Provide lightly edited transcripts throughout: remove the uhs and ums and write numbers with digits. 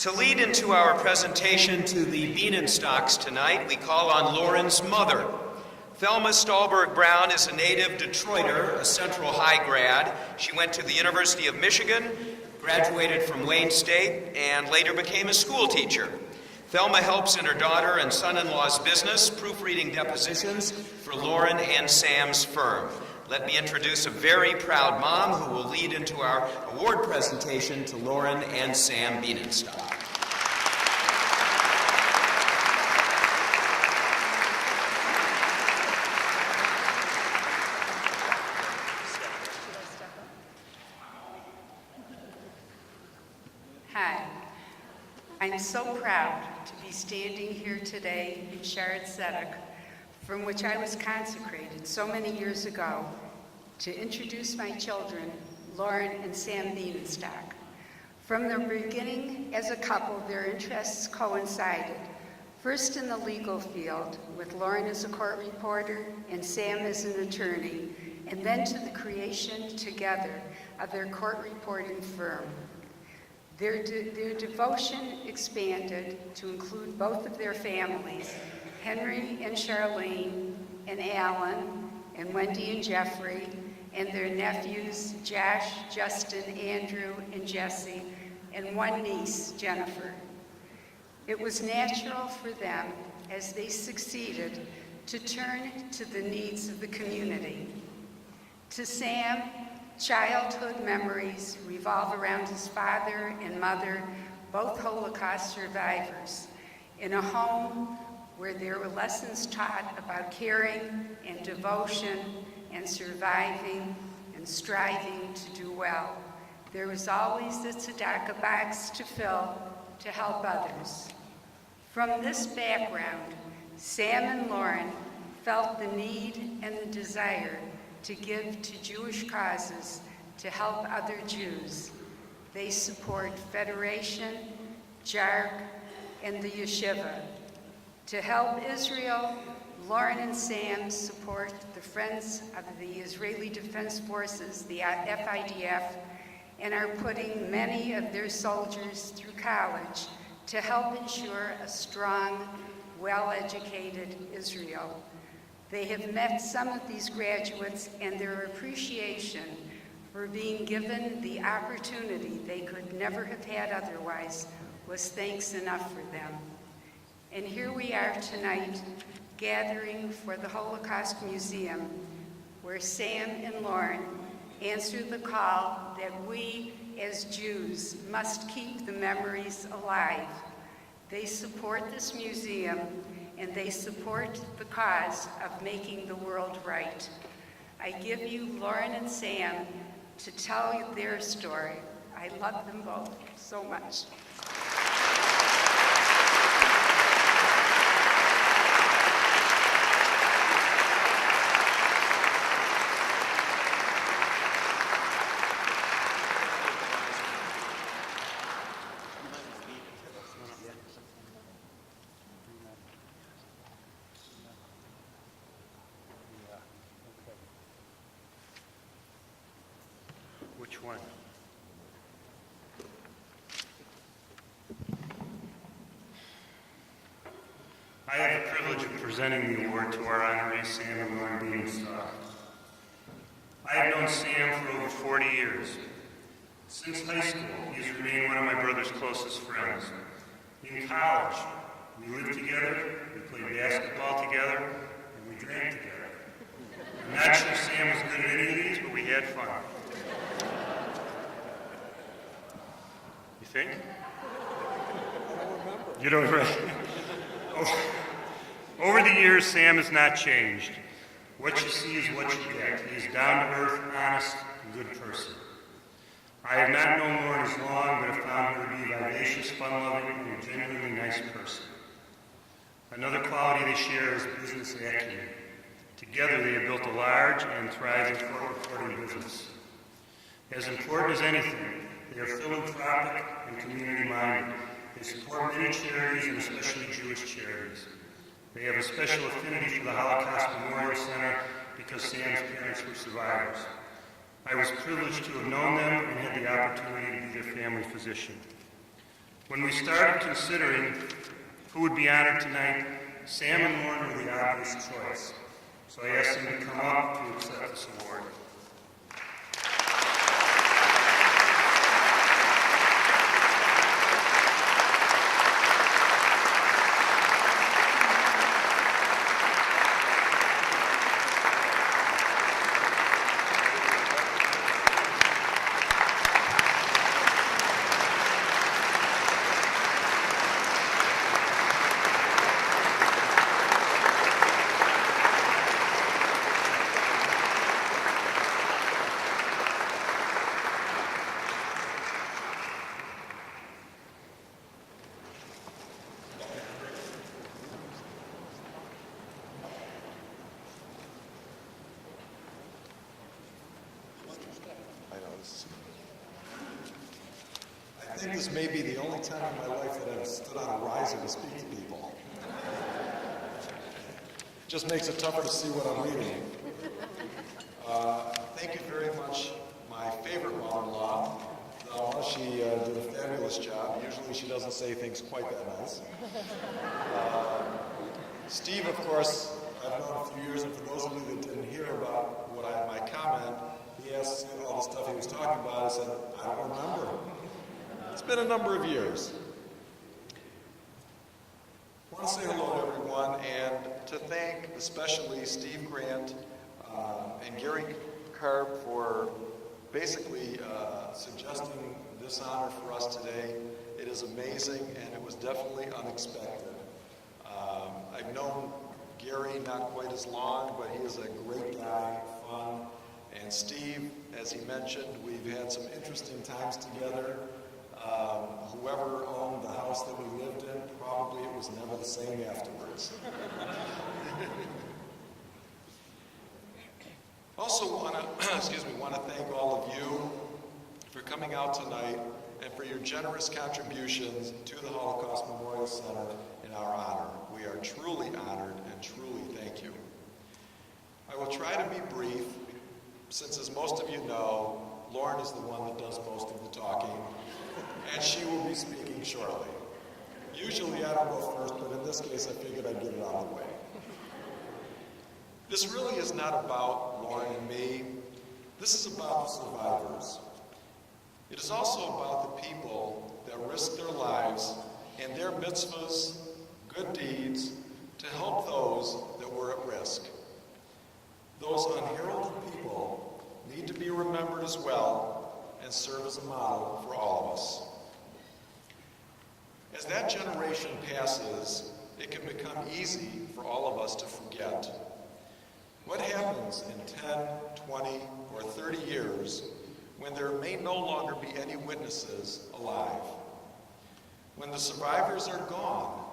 To lead into our presentation to the Bienenstocks tonight, we call on Lauren's mother. Thelma Stallberg Brown is a native Detroiter, a Central High grad. She went to the University of Michigan, graduated from Wayne State, and later became a school teacher. Thelma helps in her daughter and son-in-law's business, proofreading depositions for Lauren and Sam's firm. Let me introduce a very proud mom who will lead into our award presentation to Lauren and Sam Bienenstock. Hi, I'm so proud to be standing here today in Sharet Zedek, from which I was consecrated so many years ago, to introduce my children, Lauren and Sam Bienenstock. From their beginning as a couple, their interests coincided. First in the legal field, with Lauren as a court reporter and Sam as an attorney, and then to the creation together of their court reporting firm. Their devotion expanded to include both of their families, Henry and Charlene, and Alan, and Wendy and Jeffrey, and their nephews, Josh, Justin, Andrew, and Jesse, and one niece, Jennifer. It was natural for them, as they succeeded, to turn to the needs of the community. To Sam, childhood memories revolve around his father and mother, both Holocaust survivors, in a home where there were lessons taught about caring and devotion and surviving and striving to do well. There was always a tzedakah box to fill to help others. From this background, Sam and Lauren felt the need and the desire to give to Jewish causes to help other Jews. They support Federation, JARC, and the Yeshiva. To help Israel, Lauren and Sam support the Friends of the Israeli Defense Forces, the FIDF, and are putting many of their soldiers through college to help ensure a strong, well-educated Israel. They have met some of these graduates, and their appreciation for being given the opportunity they could never have had otherwise was thanks enough for them. And here we are tonight, gathering for the Holocaust Museum, where Sam and Lauren answer the call that we as Jews must keep the memories alive. They support this museum, and they support the cause of making the world right. I give you Lauren and Sam to tell their story. I love them both so much. Which one? I have the privilege of presenting the award to our honoree, Sam and Lauren Bienenstock. I have known Sam for over 40 years. Since high school, he has remained one of my brother's closest friends. In college, we lived together, we played basketball together, and we drank together. I'm not sure Sam was good at any of these, but we had fun. You think? You don't remember? Over the years, Sam has not changed. What you see is what you get. He is down-to-earth, honest, and good person. I have not known Lauren as long, but have found her to be vivacious, fun-loving, and a genuinely nice person. Another quality they share is business acumen. Together, they have built a large and thriving court reporting business. As important as anything, they are philanthropic and community-minded. They support many charities, and especially Jewish charities. They have a special affinity for the Holocaust Memorial Center because Sam's parents were survivors. I was privileged to have known them and had the opportunity to be their family physician. When we started considering who would be honored tonight, Sam and Lauren were the obvious choice. So I asked them to come up to accept this award. I think this may be the only time in my life that I've stood on a riser to speak to people. Just makes it tougher to see what I'm reading. Thank you very much, my favorite mother-in-law. She did a fabulous job. Usually she doesn't say things quite that nice. Steve, of course, I've known a few years, and for those of you that didn't hear about my comment, he asked all the stuff he was talking about. I said, I don't remember. It's been a number of years. I want to say hello to everyone and to thank especially Steve Grant and Gary Karp for basically suggesting this honor for us today. It is amazing and it was definitely unexpected. I've known Gary not quite as long, but he is a great guy, fun. And Steve, as he mentioned, we've had some interesting times together. Whoever owned the house that we lived in, probably it was never the same afterwards. Also want to thank all of you for coming out tonight and for your generous contributions to the Holocaust Memorial Center in our honor. We are truly honored and truly thank you. I will try to be brief, since as most of you know, Lauren is the one that does most of the talking, and she will be speaking shortly. Usually I don't go first, but in this case I figured I'd get it out of the way. This really is not about Lauren and me. This is about the survivors. It is also about the people that risked their lives and their mitzvahs, good deeds, to help those that were at risk. Those unheralded people need to be remembered as well and serve as a model for all of us. As that generation passes, it can become easy for all of us to forget. What happens in 10, 20, or 30 years when there may no longer be any witnesses alive? When the survivors are gone,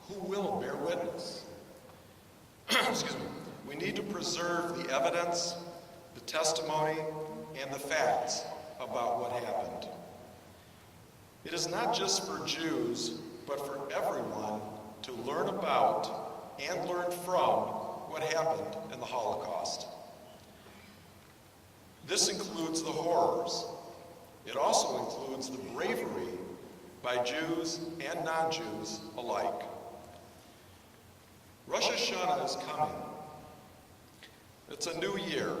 who will bear witness? Excuse me. We need to preserve the evidence, the testimony, and the facts about what happened. It is not just for Jews, but for everyone to learn about and learn from what happened in the Holocaust. This includes the horrors. It also includes the bravery by Jews and non-Jews alike. Rosh Hashanah is coming. It's a new year,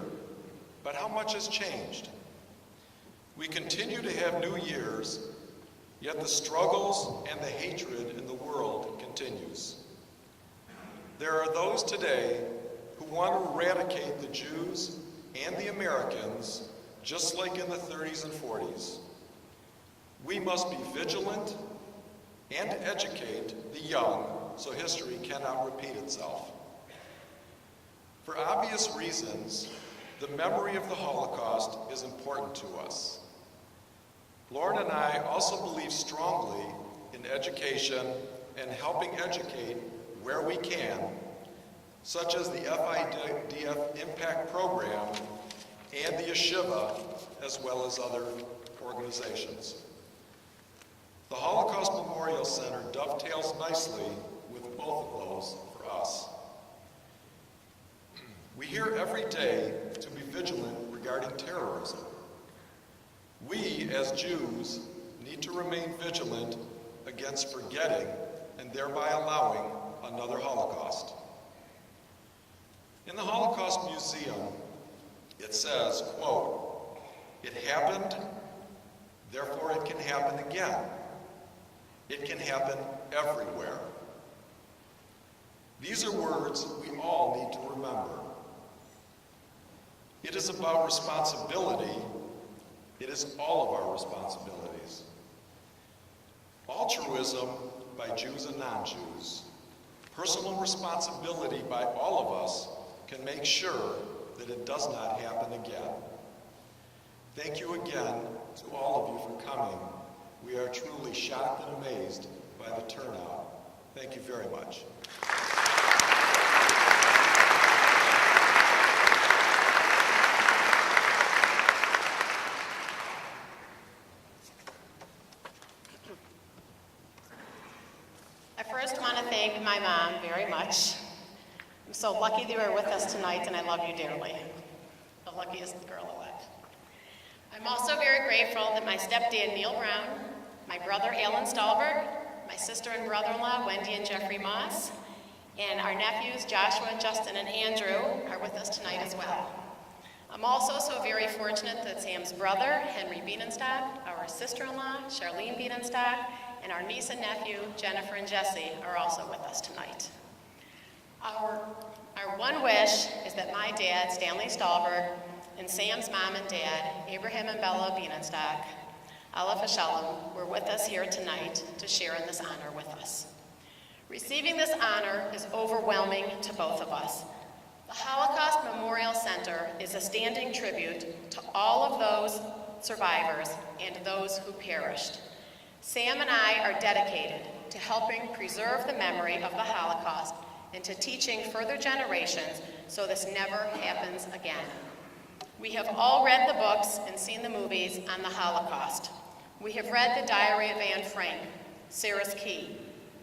but how much has changed? We continue to have new years, yet the struggles and the hatred in the world continues. There are those today who want to eradicate the Jews and the Americans, just like in the 30s and 40s. We must be vigilant and educate the young so history cannot repeat itself. For obvious reasons, the memory of the Holocaust is important to us. Lauren and I also believe strongly in education and helping educate where we can, such as the FIDF Impact Program and the Yeshiva, as well as other organizations. The Holocaust Memorial Center dovetails nicely with both of those for us. We hear every day to be vigilant regarding terrorism. We, as Jews, need to remain vigilant against forgetting and thereby allowing another Holocaust. In the Holocaust Museum, it says, quote, "It happened, therefore it can happen again. It can happen everywhere." These are words we all need to remember. It is about responsibility. It is all of our responsibilities. Altruism by Jews and non-Jews, personal responsibility by all of us can make sure that it does not happen again. Thank you again to all of you for coming. We are truly shocked and amazed by the turnout. Thank you very much. I first want to thank my mom very much. I'm so lucky that you are with us tonight, and I love you dearly. The luckiest girl alive. I'm also very grateful that my stepdad, Neil Brown, my brother, Alan Stahlberg, my sister and brother-in-law, Wendy and Jeffrey Moss, and our nephews, Joshua, Justin, and Andrew, are with us tonight as well. I'm also so very fortunate that Sam's brother, Henry Bienenstock, our sister-in-law, Charlene Bienenstock, and our niece and nephew, Jennifer and Jesse, are also with us tonight. Our one wish is that my dad, Stanley Stahlberg, and Sam's mom and dad, Abraham and Bella Bienenstock, Aleph Hashalom, were with us here tonight to share in this honor with us. Receiving this honor is overwhelming to both of us. The Holocaust Memorial Center is a standing tribute to all of those survivors and those who perished. Sam and I are dedicated to helping preserve the memory of the Holocaust and to teaching further generations so this never happens again. We have all read the books and seen the movies on the Holocaust. We have read The Diary of Anne Frank, Sarah's Key.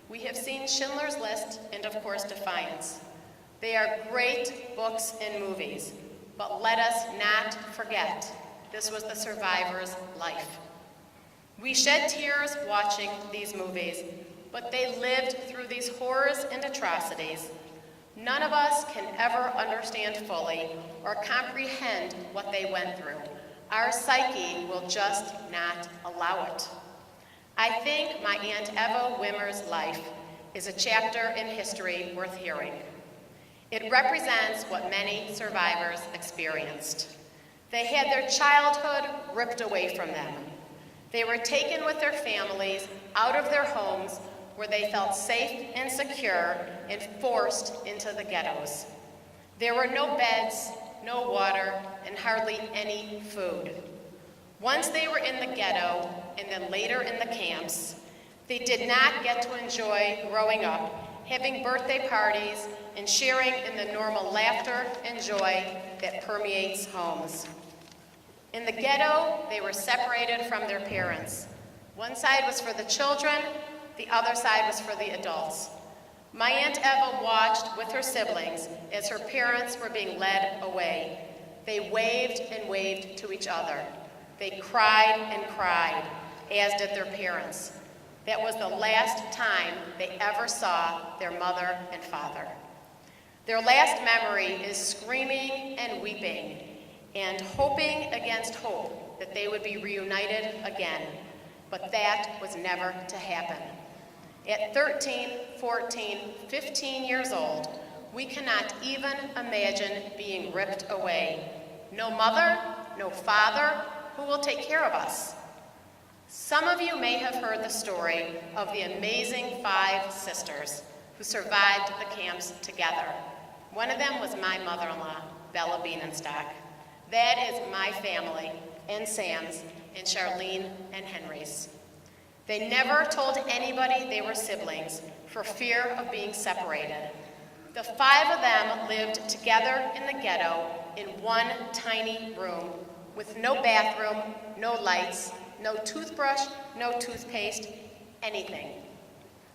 We have seen Schindler's List and, of course, Defiance. They are great books and movies, but let us not forget this was the survivor's life. We shed tears watching these movies, but they lived through these horrors and atrocities. None of us can ever understand fully or comprehend what they went through. Our psyche will just not allow it. I think my Aunt Eva Wimmer's life is a chapter in history worth hearing. It represents what many survivors experienced. They had their childhood ripped away from them. They were taken with their families out of their homes where they felt safe and secure and forced into the ghettos. There were no beds, no water, and hardly any food. Once they were in the ghetto, and then later in the camps, they did not get to enjoy growing up, having birthday parties, and sharing in the normal laughter and joy that permeates homes. In the ghetto, they were separated from their parents. One side was for the children, the other side was for the adults. My Aunt Eva watched with her siblings as her parents were being led away. They waved and waved to each other. They cried and cried, as did their parents. That was the last time they ever saw their mother and father. Their last memory is screaming and weeping and hoping against hope that they would be reunited again. But that was never to happen. At 13, 14, 15 years old, we cannot even imagine being ripped away. No mother, no father, who will take care of us? Some of you may have heard the story of the amazing 5 sisters who survived the camps together. One of them was my mother-in-law, Bella Bienenstock. That is my family, and Sam's, and Charlene and Henry's. They never told anybody they were siblings for fear of being separated. The 5 of them lived together in the ghetto in one tiny room with no bathroom, no lights, no toothbrush, no toothpaste, anything.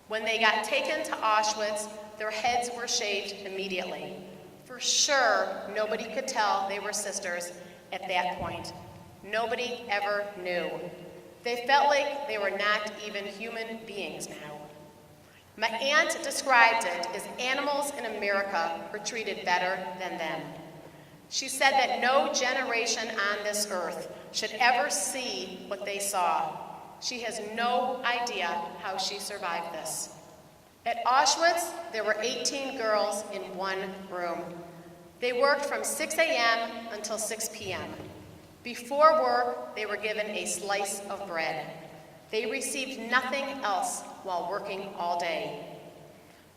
When they got taken to Auschwitz, their heads were shaved immediately. For sure, nobody could tell they were sisters at that point. Nobody ever knew. They felt like they were not even human beings now. My aunt described it as animals in America were treated better than them. She said that no generation on this earth should ever see what they saw. She has no idea how she survived this. At Auschwitz, there were 18 girls in one room. They worked from 6 a.m. until 6 p.m. Before work, they were given a slice of bread. They received nothing else while working all day.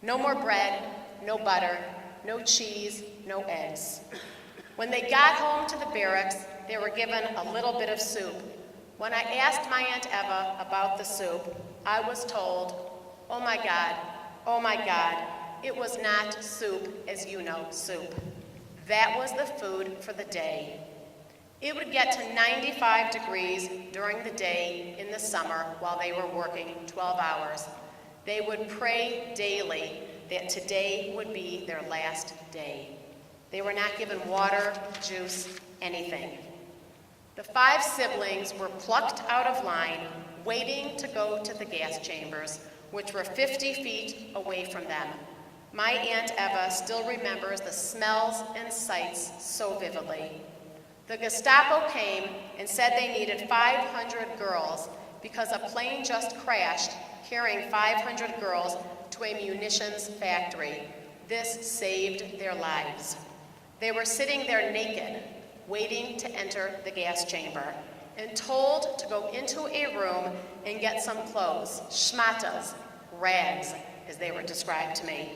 No more bread, no butter, no cheese, no eggs. When they got home to the barracks, they were given a little bit of soup. When I asked my Aunt Eva about the soup, I was told, oh my God, it was not soup as you know soup. That was the food for the day. It would get to 95 degrees during the day in the summer while they were working 12 hours. They would pray daily that today would be their last day. They were not given water, juice, anything. The 5 siblings were plucked out of line, waiting to go to the gas chambers, which were 50 feet away from them. My Aunt Eva still remembers the smells and sights so vividly. The Gestapo came and said they needed 500 girls because a plane just crashed carrying 500 girls to a munitions factory. This saved their lives. They were sitting there naked, waiting to enter the gas chamber, and told to go into a room and get some clothes, schmatas, rags, as they were described to me,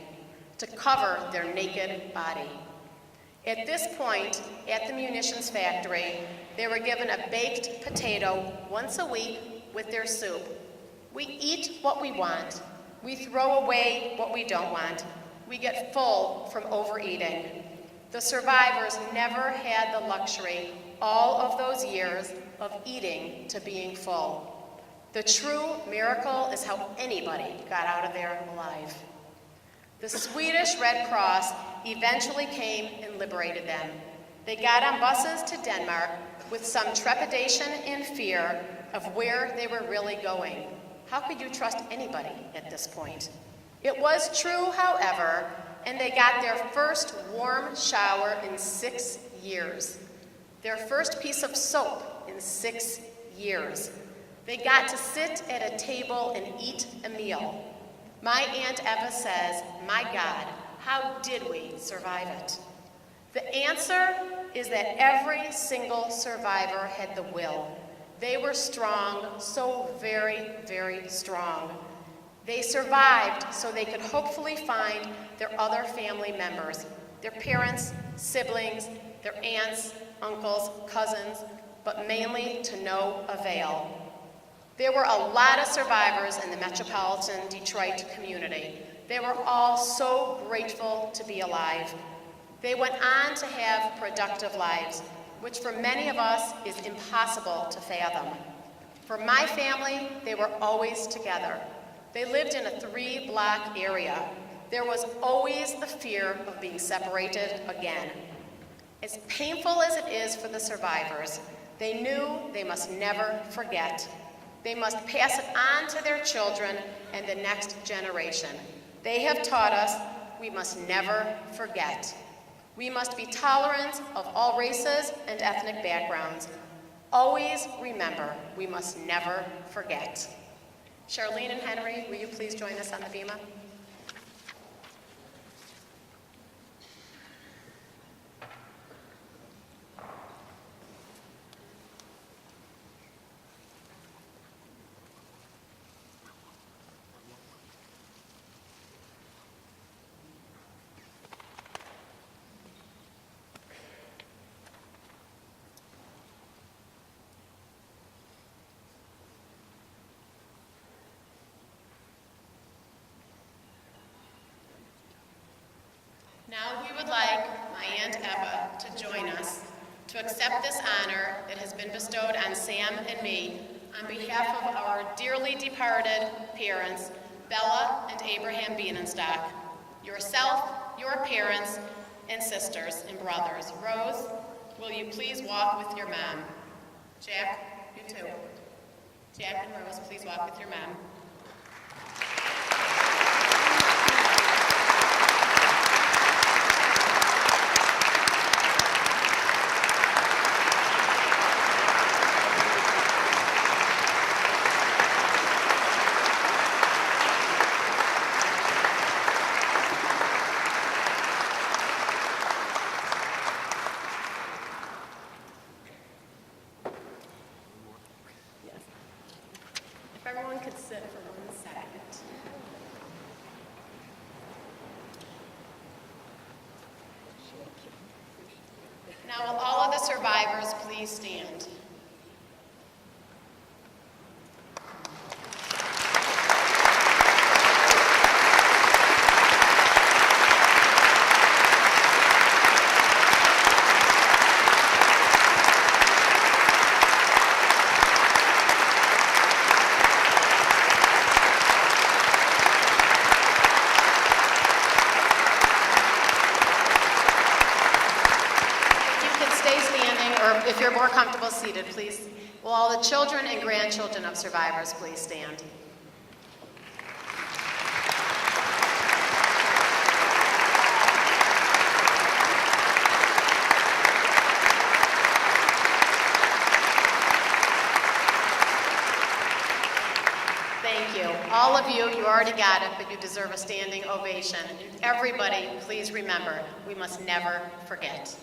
to cover their naked body. At this point, at the munitions factory, they were given a baked potato once a week with their soup. We eat what we want. We throw away what we don't want. We get full from overeating. The survivors never had the luxury, all of those years, of eating to being full. The true miracle is how anybody got out of there alive. The Swedish Red Cross eventually came and liberated them. They got on buses to Denmark with some trepidation and fear of where they were really going. How could you trust anybody at this point? It was true, however, and they got their first warm shower in 6 years. Their first piece of soap in 6 years. They got to sit at a table and eat a meal. My Aunt Eva says, my God, how did we survive it? The answer is that every single survivor had the will. They were strong, so very, very strong. They survived so they could hopefully find their other family members, their parents, siblings, their aunts, uncles, cousins, but mainly to no avail. There were a lot of survivors in the metropolitan Detroit community. They were all so grateful to be alive. They went on to have productive lives, which for many of us is impossible to fathom. For my family, they were always together. They lived in a 3-block area. There was always the fear of being separated again. As painful as it is for the survivors, they knew they must never forget. They must pass it on to their children and the next generation. They have taught us we must never forget. We must be tolerant of all races and ethnic backgrounds. Always remember, we must never forget. Charlene and Henry, will you please join us on the bema? Now we would like my Aunt Eva to join us to accept this honor that has been bestowed on Sam and me on behalf of our dearly departed parents, Bella and Abraham Bienenstock, yourself, your parents, and sisters and brothers. Rose, will you please walk with your mom? Jack, you too. Jack and Rose, please walk with your mom. Yes. If everyone could sit for 1 second. Now, will all of the survivors please stand? If you could stay standing, or if you're more comfortable seated, please. Will all the children and grandchildren of survivors please stand? Thank you. All of you, you already got it, but you deserve a standing ovation. And everybody, please remember, we must never forget.